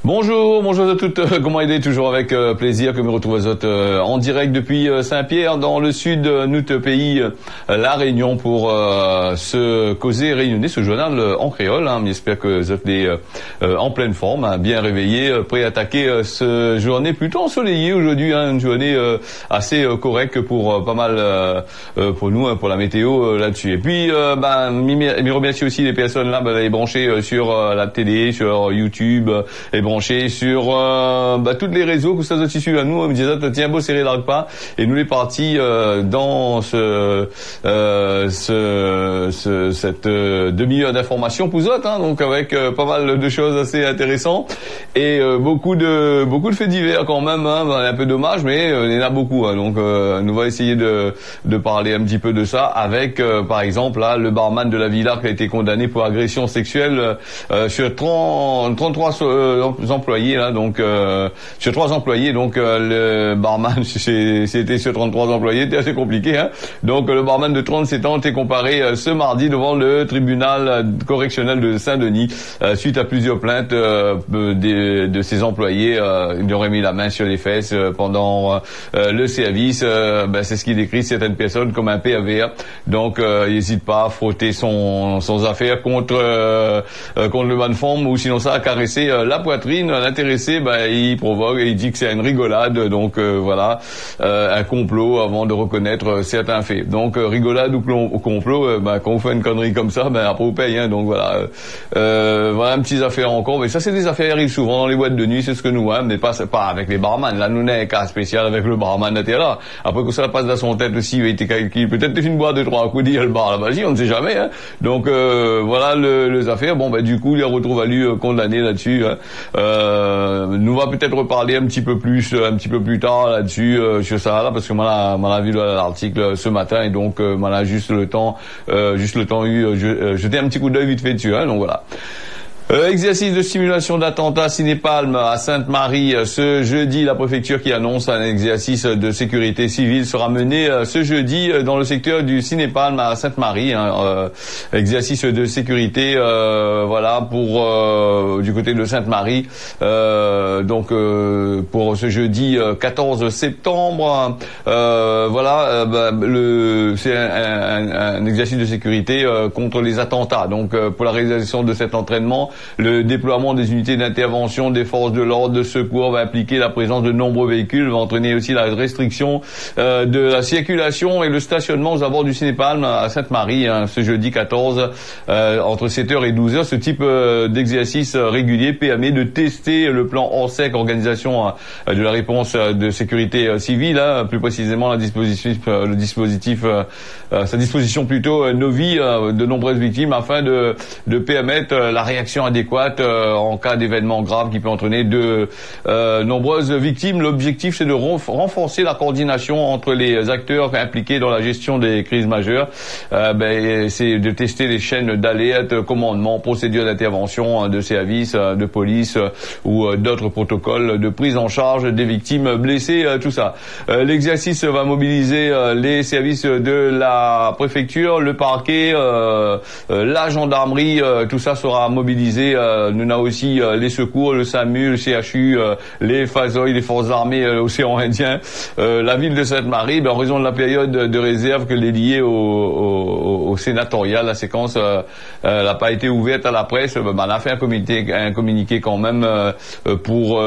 Bonjour, bonjour à toutes, comment aider, toujours avec plaisir que me retrouve à autres en direct depuis Saint-Pierre dans le sud de notre pays, La Réunion, pour se causer réunionnais ce journal en créole. J'espère que vous êtes en pleine forme, bien réveillés, prêts à attaquer ce journée plutôt ensoleillée aujourd'hui, une journée assez correcte pour pas mal pour nous, pour la météo là-dessus. Et puis, je remercie aussi les personnes là, les branchées sur la télé, sur YouTube, et branchés sur tous les réseaux que ça doit suivre à nous. On me disait tiens beau serré dans le pas et nous les partis dans cette demi-heure d'information pour autres, donc avec pas mal de choses assez intéressantes et beaucoup de faits divers quand même, un peu dommage, mais il y en a beaucoup, donc nous va essayer de parler un petit peu de ça avec par exemple là le barman de la Villa qui a été condamné pour agression sexuelle sur 33 employés là, donc sur 3 employés, donc le barman c'était sur 33 employés, c'était assez compliqué, donc le barman de 37 ans était comparé ce mardi devant le tribunal correctionnel de Saint-Denis suite à plusieurs plaintes de ses employés. Ils auraient mis la main sur les fesses pendant le service. C'est ce qu'il décrit certaines personnes comme un PAVR, donc il n'hésite pas à frotter son affaire contre le bonne forme, ou sinon ça à caresser la poitrine. L'intéressé, il provoque et il dit que c'est une rigolade, donc voilà, un complot avant de reconnaître certains faits. Donc rigolade ou complot, quand on fait une connerie comme ça, après on paye, donc voilà. Voilà, une petite affaire encore, mais ça c'est des affaires qui arrivent souvent dans les boîtes de nuit, c'est ce que nous, mais pas avec les barman. Là, nous n'avons un cas spécial avec le barman était là. Après que ça passe dans son tête aussi, il a été calculé, peut-être une boîte de 3 coups dire le bar là-bas, on ne sait jamais, Donc voilà les affaires. Du coup, il a retrouvé condamné là-dessus. Nous va peut-être reparler un petit peu plus tard là-dessus sur ça là, parce que moi l'a vu l'article ce matin et donc moi là juste le temps eu jeter un petit coup d'œil vite fait dessus, donc voilà. Exercice de simulation d'attentat Cinépalm à Sainte-Marie ce jeudi. La préfecture qui annonce un exercice de sécurité civile sera mené ce jeudi dans le secteur du Cinépalm à Sainte-Marie. Exercice de sécurité, pour du côté de Sainte-Marie. Donc pour ce jeudi 14 septembre. C'est un exercice de sécurité contre les attentats. Donc pour la réalisation de cet entraînement, le déploiement des unités d'intervention des forces de l'ordre, de secours va impliquer la présence de nombreux véhicules, va entraîner aussi la restriction de la circulation et le stationnement aux abords du Cinépalm à Sainte-Marie, ce jeudi 14 entre 7h et 12h. Ce type d'exercice régulier permet de tester le plan ORSEC, organisation de la réponse de sécurité civile, plus précisément sa disposition plutôt Novi de nombreuses victimes, afin de permettre la réaction adéquate en cas d'événement grave qui peut entraîner de nombreuses victimes. L'objectif, c'est de renforcer la coordination entre les acteurs impliqués dans la gestion des crises majeures. C'est de tester les chaînes d'alerte, commandement, procédures d'intervention de services, de police ou d'autres protocoles de prise en charge des victimes blessées, tout ça. L'exercice va mobiliser les services de la préfecture, le parquet, la gendarmerie, tout ça sera mobilisé. Nous avons aussi les secours, le SAMU, le CHU, les FASOI, les forces armées, l'océan Indien, la ville de Sainte-Marie. En raison de la période de réserve que est liée au sénatorial, la séquence n'a pas été ouverte à la presse. On a fait un communiqué quand même pour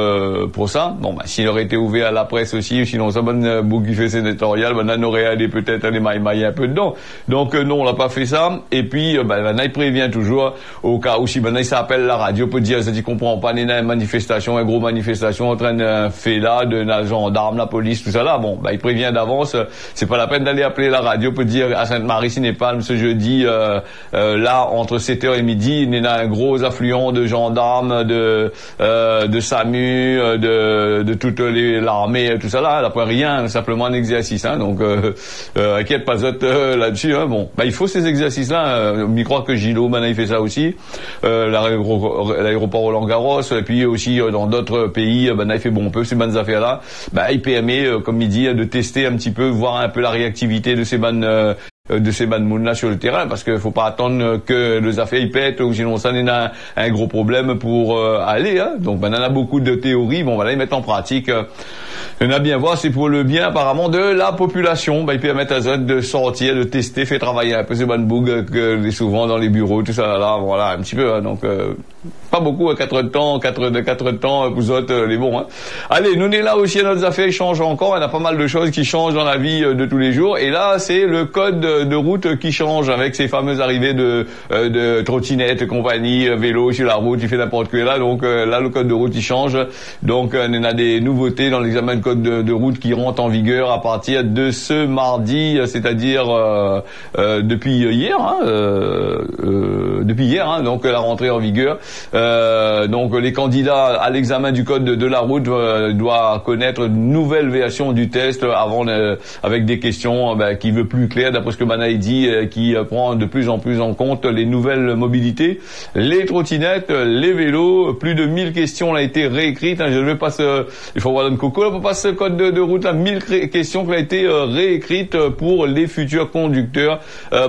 ça. S'il aurait été ouvert à la presse aussi, sinon ça bonne boucle qui fait sénatorial, on aurait allé peut-être aller mailler un peu dedans. Donc non, on l'a pas fait ça. Et puis il prévient toujours au cas où si ça appelle la radio pour dire ça dit comprend pas une manifestation, une grosse manifestation en train de faire là, de la gendarme, la police, tout ça là. Il prévient d'avance. C'est pas la peine d'aller appeler la radio pour dire à Sainte-Marie Cinépalm ce jeudi là entre 7h et midi, il y a un gros affluent de gendarmes, de SAMU, de toute l'armée, tout ça là. Après rien, simplement un exercice. Donc inquiète pas là-dessus. Il faut ces exercices là. Je crois que Gilo maintenant il fait ça aussi. L'aéroport Roland-Garros, et puis aussi dans d'autres pays, il fait bon peu ces bonnes affaires là. Il permet, comme il dit, de tester un petit peu, voir un peu la réactivité de ces bonnes de ces bad moon là sur le terrain, parce qu'il faut pas attendre que les affaires y pètent, ou sinon ça n'est un gros problème pour aller. Hein. Donc on a beaucoup de théories, bon voilà, ils mettent en pratique. On a bien voir, c'est pour le bien apparemment de la population. Ils permettent à eux de sortir, de tester, faire travailler un peu ces bad bugs que souvent dans les bureaux, tout ça là, voilà un petit peu. Hein. Donc pas beaucoup, 4 heures de temps, vous autres les bons. Hein. Allez, nous on est là aussi, notre affaires changent encore. Il y a pas mal de choses qui changent dans la vie de tous les jours. Et là, c'est le code de route qui change avec ces fameuses arrivées de trottinettes, compagnie, vélo sur la route, il fait n'importe quoi là. Donc là, le code de route il change. Donc on a des nouveautés dans l'examen de code de route qui rentrent en vigueur à partir de ce mardi, c'est-à-dire depuis hier. Depuis hier, hein, donc la rentrée en vigueur. Donc les candidats à l'examen du code de la route doivent connaître une nouvelle version du test avant avec des questions qui veut plus clair d'après ce que Banaï dit, qui prend de plus en plus en compte les nouvelles mobilités, les trottinettes, les vélos. Plus de 1000 questions ont été réécrites. Hein, je ne vais pas il faut voir un coco là pour passer ce code de route là. 1000 questions qui ont été réécrites pour les futurs conducteurs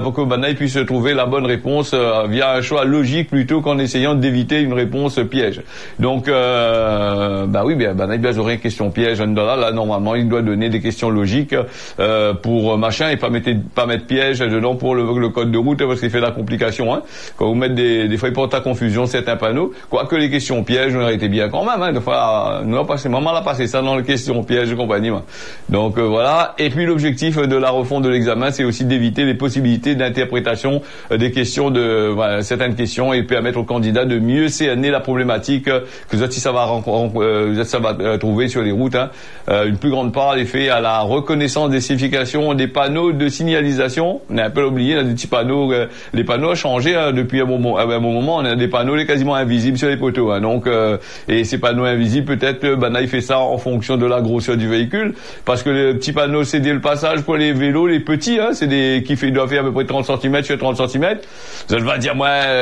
pour que Banaï puisse trouver la bonne réponse via un choix logique plutôt qu'en essayant d'éviter une réponse piège. Donc Banaï bien aurait une question piège là normalement il doit donner des questions logiques pour machin et pas mettre piège dedans pour le code de route parce qu'il fait la complication. Hein. Quand vous mettez des fois il porte à confusion certains panneaux, quoique les questions pièges on aurait été bien quand même. Hein. Des fois nous on a passé maman l'a passé ça dans les questions pièges et compagnie. Hein. Donc voilà. Et puis l'objectif de la refonte de l'examen c'est aussi d'éviter les possibilités d'interprétation des questions certaines questions et permettre aux candidats de mieux cerner la problématique que ça va trouver sur les routes. Hein. Une plus grande part est faite à la reconnaissance des significations des panneaux de signalisation. On a un peu oublié, on a des petits panneaux, les panneaux ont changé hein, depuis un bon moment. On a des panneaux quasiment invisibles sur les poteaux. Hein. Donc et ces panneaux invisibles, peut-être il fait ça en fonction de la grosseur du véhicule, parce que les petits panneaux céder le passage pour les vélos, les petits, hein, c'est des doivent faire à peu près 30 cm sur 30 cm. Vous allez dire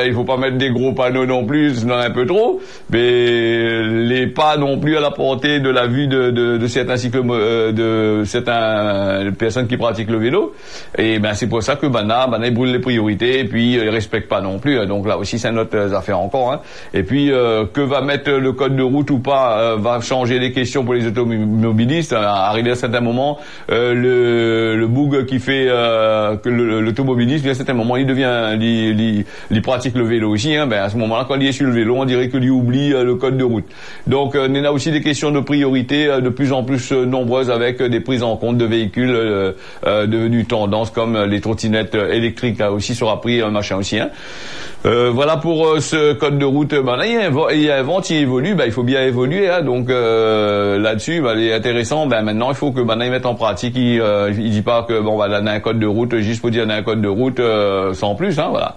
il faut pas mettre des gros panneaux non plus, sinon un peu trop, mais les pas non plus à la portée de la vue de certains de certaines personnes qui pratiquent le vélo. Et c'est pour ça que Banaï brûle les priorités et puis il respecte pas non plus. Donc là aussi c'est une autre affaire encore. Hein. Et puis que va mettre le code de route ou pas va changer les questions pour les automobilistes. Arrivé à certains moments, le bug qui fait que l'automobiliste, à certains moments, il pratique le vélo aussi. Hein. À ce moment-là, quand il est sur le vélo, on dirait qu'il oublie le code de route. Donc, on a aussi des questions de priorité de plus en plus nombreuses avec des prises en compte de véhicules devenus tendance comme les trottinettes électriques. Là aussi sera pris machin aussi. Hein. Voilà pour ce code de route. Il invente, il évolue. Il faut bien évoluer. Hein. Donc là-dessus, il est intéressant. Maintenant, il faut que il mette en pratique. Il dit pas que on a un code de route juste pour dire on a un code de route sans plus. Hein, voilà.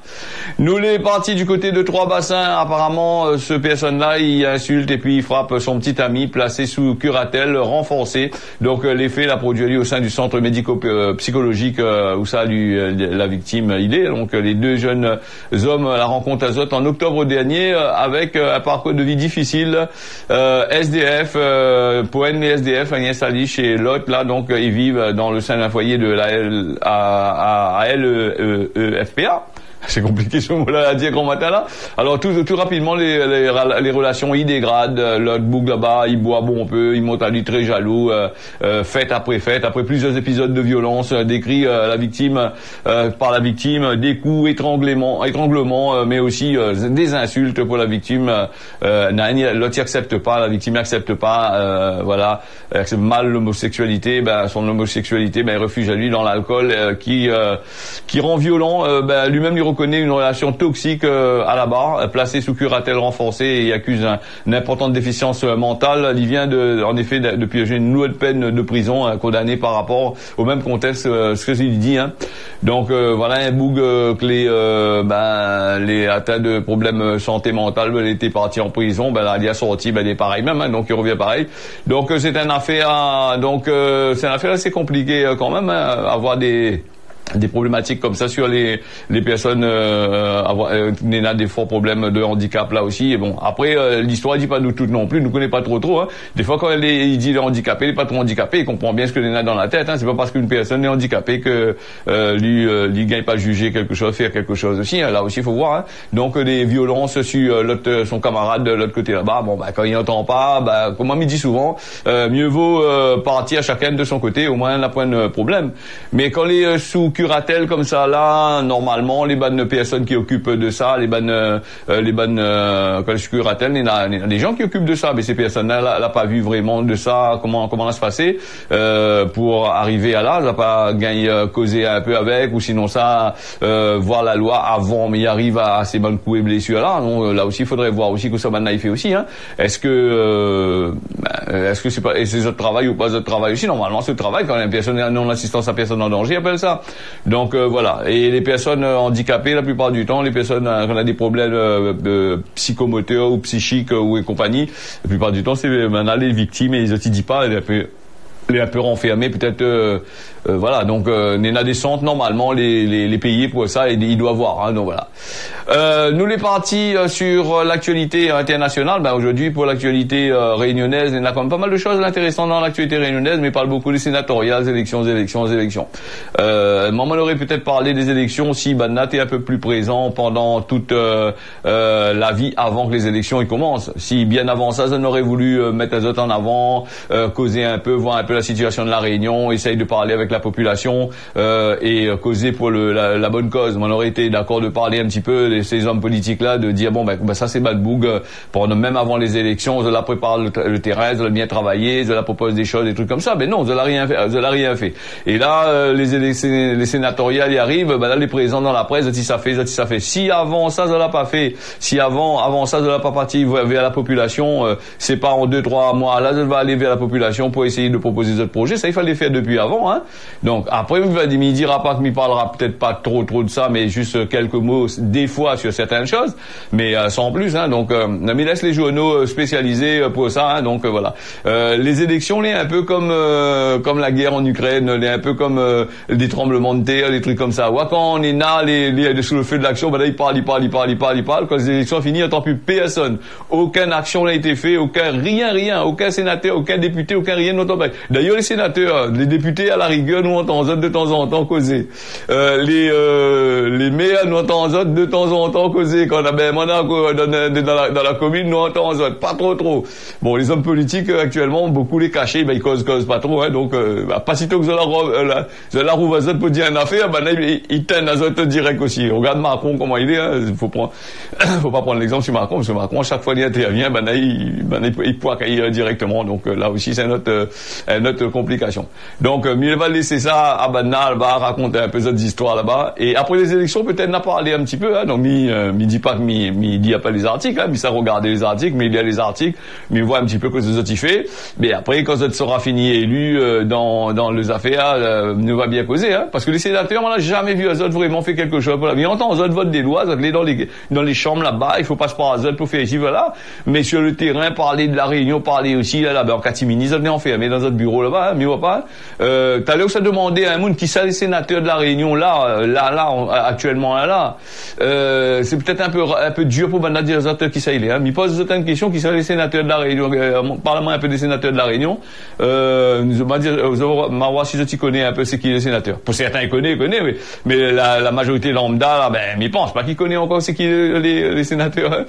Nous les partis du côté de Trois-Bassins. Apparemment, ce personne-là, il insulte et puis il frappe son petit ami placé sous curatelle renforcée. Donc les faits l'a produit au sein du centre médico-psychologique où ça la victime il est. Donc les deux jeunes hommes la rencontrent à Zot en octobre dernier avec un parcours de vie difficile. SDF, Poen et SDF, Agnès Sali chez Lot, là, donc ils vivent dans le sein d'un foyer de la LEFPA. C'est compliqué ce mot-là à dire grand matin là. Alors tout rapidement les relations y dégradent. L'autre boucle là-bas, il boit bon peu, il monte à lui très jaloux. Fête après plusieurs épisodes de violence décrits la victime par la victime, des coups, étranglements, mais aussi des insultes pour la victime. L'autre accepte pas, la victime n'accepte pas. Voilà, accepte mal l'homosexualité. Son homosexualité, il refuge à lui dans l'alcool qui rend violent. Lui-même lui reconnaît une relation toxique à la barre, placé sous curatelle renforcée et il accuse une importante déficience mentale. Il vient en effet de piocher une nouvelle peine de prison condamné par rapport au même contexte ce que il dit. Hein. Donc voilà un bug que les atteints de problèmes santé mentale, il était parti en prison, là il est sorti, il est pareil même, hein, donc il revient pareil. Donc c'est une affaire assez compliquée quand même, hein, avoir des des problématiques comme ça sur les personnes des forts problèmes de handicap là aussi. Et bon, après l'histoire dit pas nous toutes non plus, nous connaît pas trop hein. Des fois quand il dit le handicapé, il est pas trop handicapé, il comprend bien ce que Néna dans la tête hein. C'est pas parce qu'une personne est handicapée que lui gagne pas juger quelque chose, faire quelque chose aussi hein. Là aussi il faut voir hein. Donc des violences sur son camarade de l'autre côté là-bas, bon quand il entend pas, comme on me dit souvent, mieux vaut partir chacun de son côté, au moins on n'a point de problème. Mais quand les sous curatelle comme ça là, normalement les bonnes personnes qui occupent de ça, les bonnes quand les curatelles, il y a des gens qui occupent de ça, mais ces personnes-là n'a pas vu vraiment de ça, comment ça se passait pour arriver à là, elle n'a pas gagné causer un peu avec, ou sinon ça voir la loi avant, mais il arrive à ces bonnes coups et blessures là. Donc là aussi il faudrait voir aussi que ça maintenant il fait aussi hein. Est-ce que c'est pas et c'est votre travail ou pas votre travail aussi? Normalement c'est le travail quand une personne non assistance à personne en danger appelle ça. Donc voilà. Et les personnes handicapées, la plupart du temps, les personnes qui ont des problèmes psychomoteurs ou psychiques ou et compagnie, la plupart du temps, c'est maintenant les victimes et ils ne disent pas, elle est un peu renfermée, peut-être voilà. Donc Néna des centres, normalement les payer pour ça et il doit voir hein, donc voilà. Nous les partis sur l'actualité internationale, aujourd'hui pour l'actualité réunionnaise, il y a quand même pas mal de choses intéressantes dans l'actualité réunionnaise, mais il parle beaucoup des sénatoriales, élections. Maman aurait peut-être parlé des élections si Nat est un peu plus présent pendant toute la vie avant que les élections commencent. Si bien avant ça, on aurait voulu mettre les autres en avant, causer un peu, voir un peu la situation de la Réunion, essayer de parler avec la population et causer pour la bonne cause. On aurait été d'accord de parler un petit peu de ces hommes politiques là, de dire ça c'est Bad Boug, pendant même avant les élections, on la prépare le terrain, on l'a bien travaillé, on la propose des choses, des trucs comme ça. Mais non, on l'a rien fait. Et là les sénatoriales y arrivent, là les présents dans la presse, ça fait. Si avant ça, on l'a pas fait. Si avant ça, on l'a pas parti vers la population, c'est pas en 2-3 mois. Là, on va aller vers la population pour essayer de proposer d'autres projets. Ça, il fallait faire depuis avant, hein. Donc, après, il dira pas qu'il parlera peut-être pas trop de ça, mais juste quelques mots, des fois, sur certaines choses, mais sans plus, hein. Donc, mais laisse les journaux spécialisés pour ça, hein. Donc, voilà. Les élections, les un peu comme la guerre en Ukraine, les un peu comme des tremblements de terre, des trucs comme ça. Ouais, quand on est là, les sous le feu de l'action, là, il parle. Quand les élections sont finies, il n'entend plus personne. Aucune action n'a été faite, rien. Aucun sénateur, aucun député, aucun rien n'entend pas. D'ailleurs, les sénateurs, les députés, à la rigueur, nous entendons de temps en temps causer. Les maires, nous entendons de temps en temps causer. Quand on a dans la commune, nous entendons pas trop. Bon, les hommes politiques, actuellement, beaucoup les cachés, ils causent pas trop, hein. Donc, pas sitôt que la roue va pour dire une affaire, là, ils tiennent à zot direct aussi. Regarde Macron, comment il est, hein. Faut pas prendre l'exemple sur Macron, parce que Macron, à chaque fois qu'il intervient, il peut accueillir directement. Donc, là aussi, c'est une autre complication. Donc, mieux va laisser ça à Banal, va raconter un peu d'autres histoires là-bas. Et après les élections, peut-être n'a parlé un petit peu, hein. Donc, il dit pas que il dit pas les articles, hein. Mais ça regarde les articles, mais il lit les articles, mais il voit un petit peu que ce qu'il fait. Mais après, quand ça sera fini élu, dans les affaires, ne va bien causer, hein. Parce que les sénateurs, on n'a jamais vu Azot vraiment fait quelque chose pour la vie. On entend Azot vote des lois, Azot dans les chambres là-bas, il faut pas se prendre Azot pour faire ici, voilà. Mais sur le terrain, parler de la Réunion, parler aussi, là-bas, en catimini, Azot est enfermé dans notre bureau là-bas, hein, mais on va pas. T'as l'air où ça demandait à un monde qui sont les sénateurs de la Réunion, actuellement, c'est peut-être un peu dur pour Banda dire Azot qui ça il est, hein. Mais il pose certaines questions qui sont les sénateurs de la Réunion, parle-moi un peu des sénateurs de la Réunion, Marois, si je t'y connais un peu, c'est qui les sénateurs. Pour certains, ils connaissent, mais la majorité lambda, ils pensent pas qu'ils connaissent encore c'est qui les sénateurs, hein.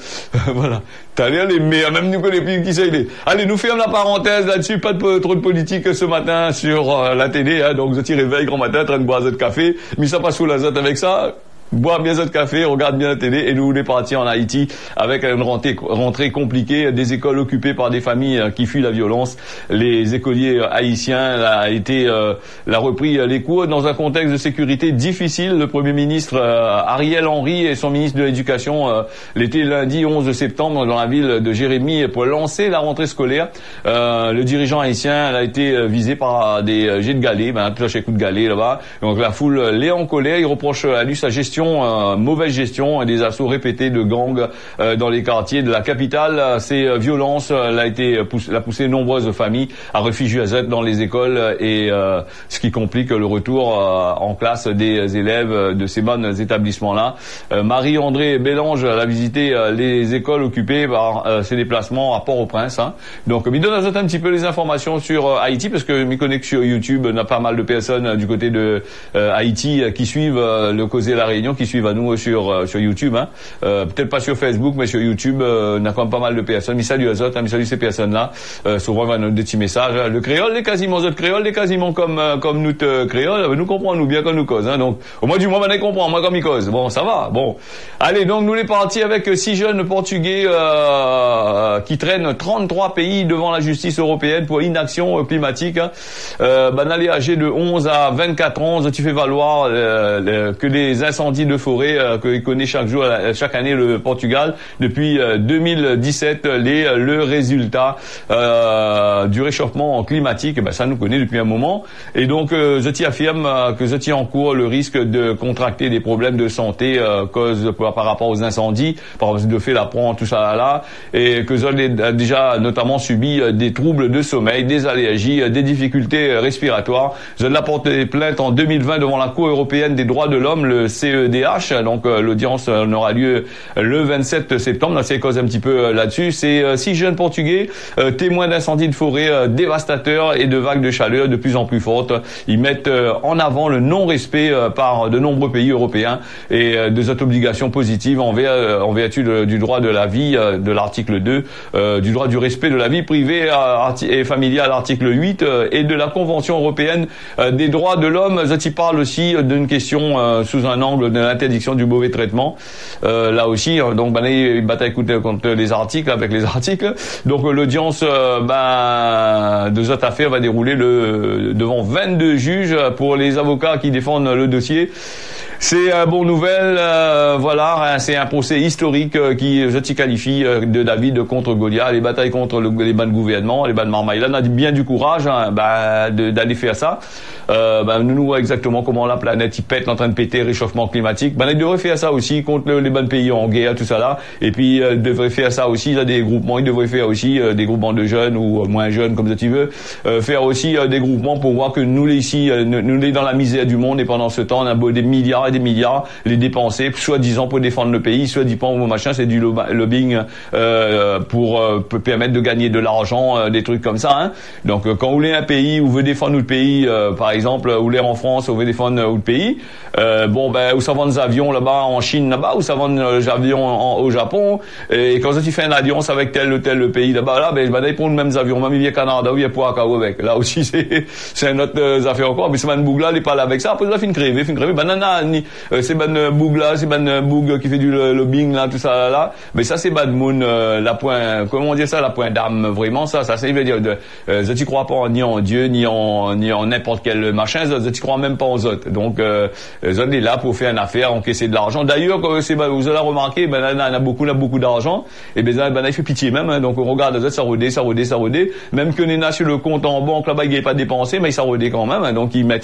Voilà. T'as l'air les meilleurs, même nous connaissons plus qui ça il est. Allez, nous fermons la parenthèse là-dessus, pas trop de politique ce matin sur la télé, hein. Donc, je t'y réveille grand matin, en train de boire un café, mais ça passe sous la zotte avec ça. Bois bien votre café, regarde bien la télé, et nous on est partis en Haïti avec une rentrée compliquée, des écoles occupées par des familles qui fuient la violence. Les écoliers haïtiens l'a repris les cours dans un contexte de sécurité difficile. Le Premier ministre Ariel Henry et son ministre de l'Éducation l'été lundi 11 septembre dans la ville de Jérémie pour lancer la rentrée scolaire. Le dirigeant haïtien a été visé par des jets de galets, tout lâché coup de galet là-bas. Donc la foule l'est en colère, il reproche à lui sa gestion gestion, mauvaise gestion, des assauts répétés de gangs dans les quartiers de la capitale. Ces violences l'a poussé nombreuses familles à réfugier dans les écoles et ce qui complique le retour en classe des élèves de ces bons établissements-là. Marie-André Bélange a visité les écoles occupées par ses déplacements à Port-au-Prince. Hein. Donc, il donne un petit peu les informations sur Haïti parce que mes connexions sur YouTube, on a pas mal de personnes du côté de Haïti qui suivent le Causer la Réunion, qui suivent à nous sur YouTube. Hein. Peut-être pas sur Facebook, mais sur YouTube, on a quand même pas mal de personnes. Mais salut aux autres, hein, mais salut ces personnes-là. Souvent, on va nous des petits messages. Le créole, les quasiment autres créoles, les quasiment comme nous créoles. Nous comprenons bien quand nous cause. Hein. Donc, au moins du moins, on comprend. Moi, comme ils causent. Bon, ça va. Bon. Allez, donc, nous les partis avec 6 jeunes Portugais qui traînent 33 pays devant la justice européenne pour inaction climatique. Hein. Allez, âgé de 11 à 24 ans, tu fais valoir que les incendies de forêt que connaît chaque année le Portugal depuis 2017, le résultat du réchauffement climatique, ça nous connaît depuis un moment. Et donc, je t'y affirme que je t'y encours le risque de contracter des problèmes de santé par rapport aux incendies, par exemple de fait la prend tout ça là, et que j'ai déjà notamment subi des troubles de sommeil, des allergies, des difficultés respiratoires. Je l'ai porté plainte en 2020 devant la Cour européenne des droits de l'homme, le CEDH. Donc l'audience aura lieu le 27 septembre. On s'est causé un petit peu là-dessus. C'est 6 jeunes Portugais témoins d'incendies de forêt dévastateurs et de vagues de chaleur de plus en plus fortes. Ils mettent en avant le non-respect par de nombreux pays européens et de cette obligation positive en vertu du droit de la vie, de l'article 2, du droit du respect de la vie privée et familiale, l'article 8, et de la Convention européenne des droits de l'homme. Je t'y parle aussi d'une question sous un angle de l'interdiction du mauvais traitement. Là aussi, donc il bataille contre les articles, avec les articles. Donc l'audience de cette affaire va dérouler devant 22 juges pour les avocats qui défendent le dossier. C'est une bonne nouvelle, voilà, c'est un procès historique qui, je t'y qualifie, de David contre Goliath, les batailles contre les bancs de gouvernement, les bancs de Marmaille. Là, on a bien du courage d'aller faire ça. Nous voyons exactement comment la planète y pète, en train de péter, réchauffement climatique. Il devrait faire ça aussi contre les bons pays en guerre, tout ça là. Et puis, il devrait faire ça aussi, il y a des groupements, il devrait faire aussi des groupements de jeunes ou moins jeunes, comme ça tu veux, faire aussi des groupements pour voir que nous, ici, nous, les dans la misère du monde, et pendant ce temps, on a des milliards et des milliards les dépenser, soi-disant pour défendre le pays, soi-disant au machin, c'est du lobbying pour permettre de gagner de l'argent, des trucs comme ça. Hein. Donc quand vous voulez un pays, vous veut défendre notre pays, par exemple, vous voulez en France, vous voulez défendre notre pays, où ça vend des avions là-bas en Chine là-bas, où ça vend des avions au Japon, et quand tu fais une alliance avec tel ou tel pays là-bas, ils prennent les mêmes avions, même il y a Canada, il y a Poacao avec. Là aussi c'est une autre affaire encore, mais c'est une boug là, il parle avec ça, après il a fin crever, c'est ban boug là, c'est ban boug qui fait du lobbying là, tout ça là, mais ça c'est bad moon, la point, comment on dit ça, la point d'âme, vraiment ça c'est veut dire je t'y crois pas ni en Dieu ni en n'importe quel machin, je t'y crois même pas aux autres. Donc je est là pour faire une affaire, encaisser de l'argent. D'ailleurs vous allez remarquer, on a beaucoup d'argent, et il fait pitié même, hein, donc on regarde ça rodé, même que Nena sur le compte en banque là-bas il n'est pas dépensé, mais il s'est rodé quand même, hein, donc il met,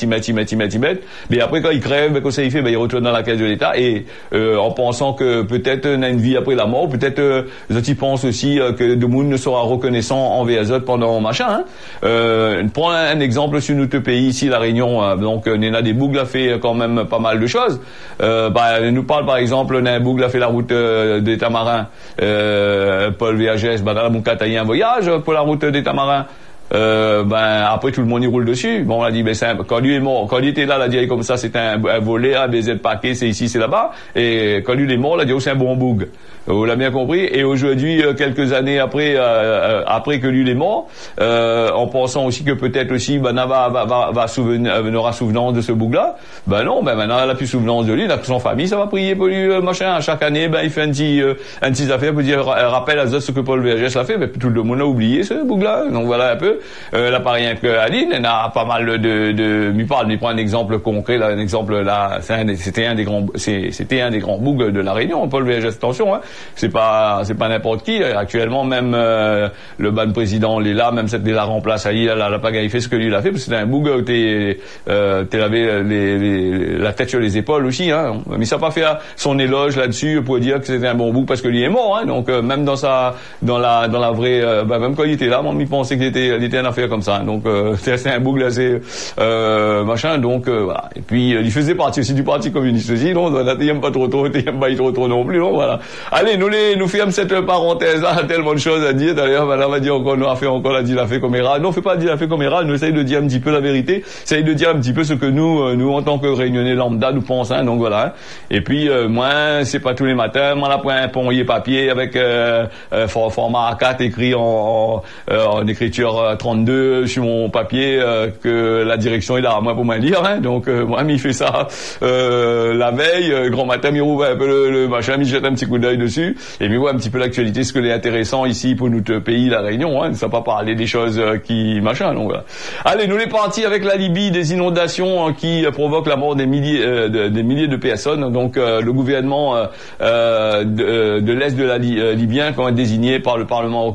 mais après quand il crève, quand ça il fait, il retourne dans la caisse de l'État, et en pensant que peut-être on a une vie après la mort, peut-être je pense aussi que le monde ne sera reconnaissant envers les autres pendant machin. Hein. Prends un exemple sur notre pays ici, la Réunion, donc Nena des Bougles a fait quand même pas mal de choses. Nous parle par exemple d'un Bougles a fait la route des Tamarins, Paul VHS, là mon cas un voyage pour la route des Tamarins. Après tout le monde y roule dessus. Bon, on a dit, quand lui est mort, quand il était là, il a dit comme ça, c'était un volet, un baiser de paquet, c'est ici, c'est là-bas. Et quand lui est mort, il a dit, c'est un bon boug. On l'a bien compris. Et aujourd'hui, quelques années après que lui est mort, en pensant aussi que peut-être aussi, aura souvenance de ce boug-là. Non, maintenant, elle a plus souvenance de lui, il a son famille, ça va prier pour lui, machin. Chaque année, il fait un petit affaire pour dire, rappelle à ce que Paul Vergès l'a fait, mais tout le monde a oublié ce boug-là. Donc voilà un peu. l'appareil Aline, il y a pas mal de prend un exemple concret, là, un exemple là, c'était un des grands bougs de la Réunion, Paul VHS, attention, hein. C'est pas n'importe qui, actuellement, même, le ban président, il est là, même cette la remplace, il a pas fait ce que lui il a fait, parce que c'était un boug où t'avais la tête sur les épaules aussi, hein. Mais ça n'a pas fait son éloge là-dessus pour dire que c'était un bon boug parce que lui est mort, hein. Donc, même dans la vraie, même quand il était là, moi, il pensait qu'il était une affaire comme ça. Donc, c'est un boug là, c'est, machin, donc, voilà. Et puis, il faisait partie aussi du Parti communiste aussi, non? Il aime pas trop, il aime pas trop non plus, non? Voilà. Allez, nous fermons cette parenthèse là, tellement de choses à dire. D'ailleurs, on va dire encore, nous a fait encore la dit la fait comme Era. Non, on fait pas dit la fait comme Era, nous essaye de dire un petit peu la vérité, essaye de dire un petit peu ce que nous en tant que réunionnais lambda, nous pensons, hein, donc voilà. Et puis, moi, c'est pas tous les matins, moi, là, pour un pongier papier avec, format A4 écrit en écriture 32 sur mon papier, que la direction est là à moi pour m'en lire, hein. Donc, moi, il fait ça, la veille, grand matin, il rouvre un peu le machin, il jette un petit coup d'œil dessus, et il voit un petit peu l'actualité, ce que est intéressant ici pour notre pays, la Réunion, hein. Ça va pas parler des choses qui, machin, donc voilà. Allez, nous les partis avec la Libye, des inondations qui provoquent la mort des milliers de personnes. Donc, le gouvernement, de l'Est de la Libyen, quand désigné par le Parlement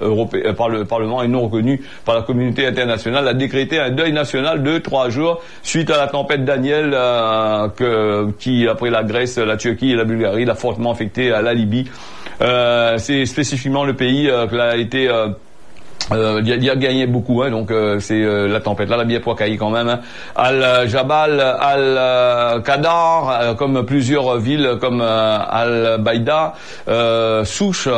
européen, par le Parlement et non reconnu par la communauté internationale, a décrété un deuil national de 3 jours suite à la tempête Daniel, qui, après la Grèce, la Turquie et la Bulgarie, l'a fortement affecté à la Libye. C'est spécifiquement le pays qui a été il a gagné beaucoup, hein, donc c'est la tempête là, la bien poicaille quand même, hein. Al-Jabal, Al-Qadar, comme plusieurs villes comme Al-Baïda, Souch,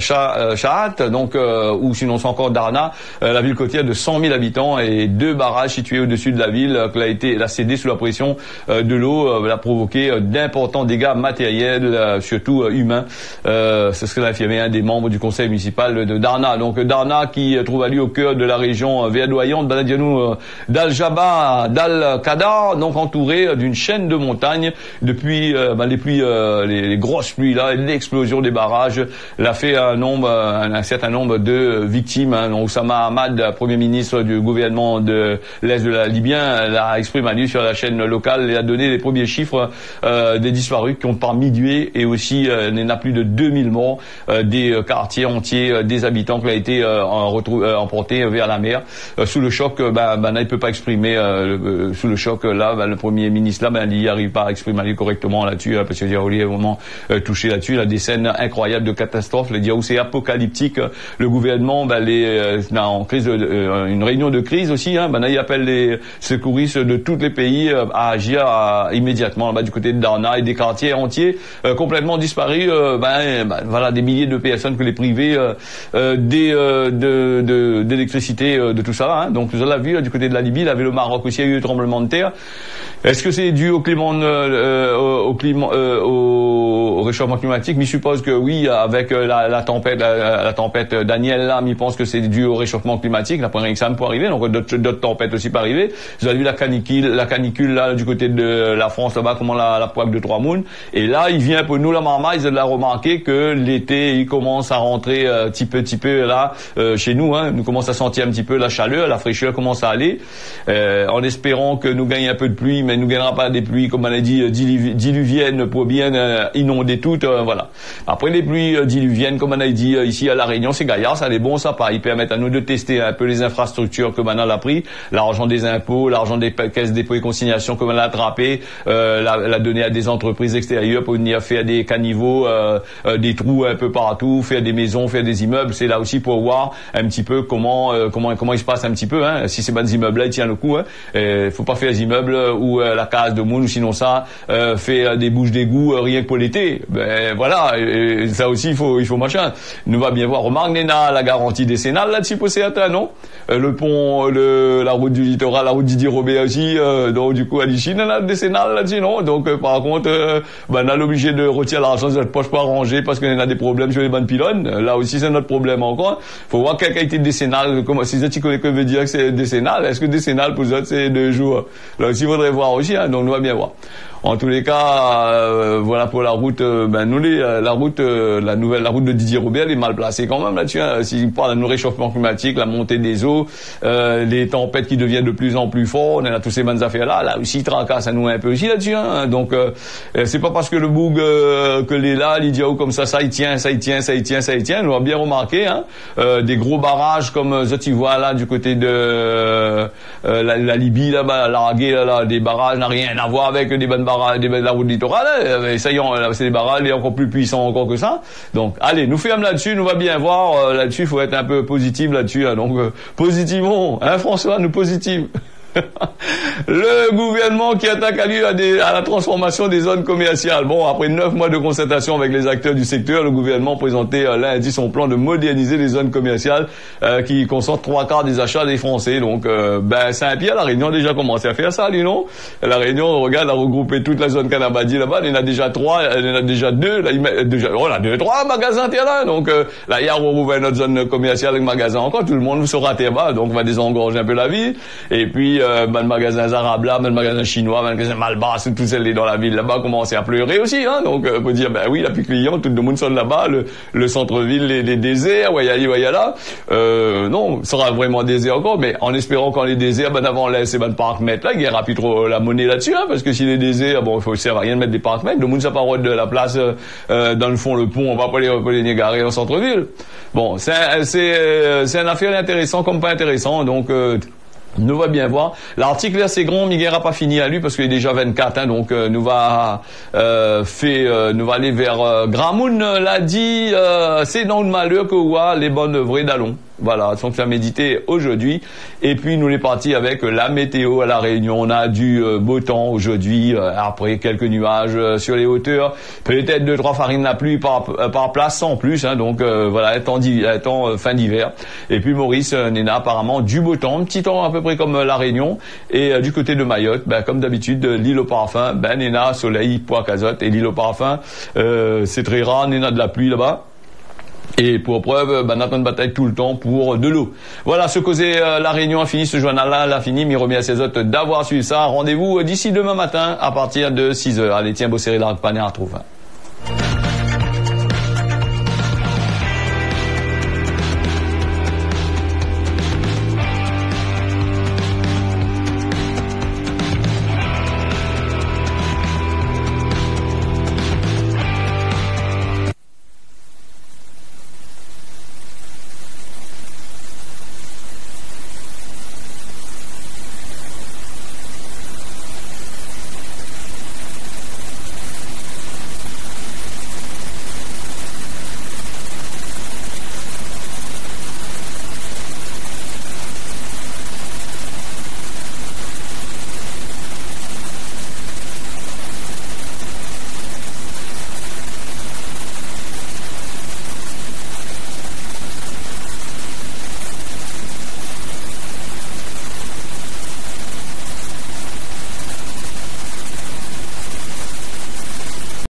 Shahat, donc ou sinon c'est encore Darna, la ville côtière de 100 000 habitants et 2 barrages situés au-dessus de la ville, l'a cédé sous la pression de l'eau, l'a provoqué d'importants dégâts matériels, surtout humains. C'est ce que l'a affirmé un des membres du conseil municipal de Darna. Donc Darna, qui trouve à lui au cœur de la région verdoyante d'Al-Jabal, d'Al-Qadar, donc entouré d'une chaîne de montagnes. Depuis les grosses pluies là, l'explosion des barrages l'a fait un certain nombre de victimes, hein. Oussama Ahmad, premier ministre du gouvernement de l'Est de la Libyen, l'a exprimé à lui sur la chaîne locale et a donné les premiers chiffres des disparus qui ont parmi tués, et aussi il y en a plus de 2000 morts, des quartiers entiers, des habitants qui ont été emporté vers la mer sous le choc. Il peut pas exprimer sous le choc là, le premier ministre là, il n'y arrive pas à exprimer correctement là-dessus, parce que Diaouli est vraiment touché là-dessus. Il a des scènes incroyables de catastrophes, les où c'est apocalyptique. Le gouvernement en crise, une réunion de crise aussi, hein. Il appelle les secouristes de tous les pays à agir immédiatement là-bas du côté de Darna, et des quartiers entiers complètement disparus. Voilà, des milliers de personnes que les privés d'électricité, de tout ça, hein. Donc, vous avez vu, du côté de la Libye, il avait le Maroc aussi, il y a eu un tremblement de terre. Est-ce que c'est dû au réchauffement climatique? Mais je suppose que oui, avec la tempête Daniel là, mais je pense que c'est dû au réchauffement climatique. La première examen peut arriver, donc d'autres tempêtes aussi peuvent arriver. Vous avez vu la canicule là, du côté de la France là-bas, comment la poêle de Trois-Mounes. Et là, il vient pour nous, la marmaille, ils ont remarqué que l'été, il commence à rentrer petit peu là, chez nous, hein. Nous commençons à sentir un petit peu la chaleur, la fraîcheur commence à aller, en espérant que nous gagnions un peu de pluie, mais nous ne gagnerons pas des pluies, comme on a dit, diluviennes pour bien inonder tout, voilà. Après les pluies diluviennes, comme on a dit ici à La Réunion, c'est gaillard, ça est bon, ça pas. Ils permettent à nous de tester un peu les infrastructures que maintenant a pris, l'argent des impôts, l'argent des caisses dépôt et consignation que on a attrapé, la donner à des entreprises extérieures pour venir faire des caniveaux, des trous un peu partout, faire des maisons, faire des immeubles. C'est là aussi pour voir un petit peu comment il se passe un petit peu, hein. Si ces bons immeubles là ils tiennent le coup, hein. Faut pas faire des immeubles où la case de monde, ou sinon ça fait des bouches d'égout rien que pour l'été. Voilà, ça aussi il faut machin. Nous va bien voir. Remarque, Néna, la garantie décennale là-dessus pour certains, non? Le pont, la route du littoral, la route Didier Robert aussi, donc du coup à l'Ichine, la décennale là-dessus, non? Donc par contre, on a l'obligé de retirer l'argent de notre poche pas rangé parce qu'on a des problèmes sur les bonnes pylônes. Là aussi c'est notre problème encore. Faut voir quelle qualité décennale, comment, si tu connais que veut dire que c'est décennale, est-ce que décennale pour eux c'est 2 jours? Là aussi, il faudrait voir aussi, hein, donc on va bien voir. En tous les cas, voilà pour la route. La route de Didier Robert, elle est mal placée quand même là-dessus. Hein. S'il parle de réchauffement climatique, la montée des eaux, les tempêtes qui deviennent de plus en plus fortes, on a tous ces bonnes affaires-là. Là aussi, tracas, ça nous met un peu aussi là-dessus. Hein. Donc, c'est pas parce que le boug que les là, l'idiot comme ça y tient. On a bien remarqué, hein. Des gros barrages comme tu vois là du côté de la Libye là-bas, largué là, des barrages n'a rien à voir avec des bonnes barrages, la route littorale. Ça y est, c'est des barrages et encore plus puissants encore que ça. Donc, allez, nous fermons là-dessus, nous va bien voir là-dessus. Il faut être un peu positif là-dessus. Hein. Donc, positivons, hein, François, nous positive. Le gouvernement qui attaque à la transformation des zones commerciales. Bon, après 9 mois de concertation avec les acteurs du secteur, le gouvernement présentait lundi son plan de moderniser les zones commerciales qui concentrent 3/4 des achats des Français. Donc, Saint-Pierre, la Réunion a déjà commencé à faire ça, dis non. La Réunion, regarde, a regroupé toute la zone Canabadie là-bas. Il y en a déjà 3, il y en a déjà 2. Là, on a 2-3 magasins terrain. Donc, là, hier, on rouvre notre zone commerciale avec magasin encore. Tout le monde sera terre-bas. Donc, on va désengorger un peu la ville. Et puis, le magasin arabes là, le magasin chinois, le magasin Malbas, tout celles dans la ville là-bas commencent à pleurer aussi, hein. Donc, on peut dire, oui, il n'y a plus de clients, tout le monde sont là-bas, le centre-ville, les déserts, là. Non, ça sera vraiment désert encore, mais en espérant quand les déserts, avant ces parcs-mètres là, il n'y aura plus trop la monnaie là-dessus, hein, parce que si les déserts, il faut sert à rien de mettre des parcs-mètres, le monde s'apparole de la place, dans le fond, le pont, on va pas les négarer au centre-ville. Bon, c'est un affaire intéressant comme pas intéressant, donc, nous va bien voir. L'article est assez grand, Miguel n'a pas fini à lui parce qu'il est déjà 24, hein, donc nous va aller vers Gramoun l'a dit, c'est dans le malheur que voient les bonnes vraies d'Allons. Voilà, donc ça méditer aujourd'hui. Et puis nous les partis avec la météo à la Réunion. On a du beau temps aujourd'hui, après quelques nuages sur les hauteurs, peut-être 2-3 farines la pluie par place sans plus. Hein, donc voilà, temps fin d'hiver. Et puis Maurice, Néna, apparemment du beau temps, petit temps à peu près comme la Réunion. Et du côté de Mayotte, comme d'habitude, l'île au parfum, Néna, soleil, poids cazotte. Et l'île au parfum, c'est très rare, Néna de la pluie là-bas. Et pour preuve, Nathan bataille tout le temps pour de l'eau. Voilà, ce causait la Réunion a fini, ce journal-là l'a fini. Mais remet à ses hôtes d'avoir suivi ça. Rendez-vous d'ici demain matin à partir de 6h. Allez, tiens, beau serré la panne à retrouver.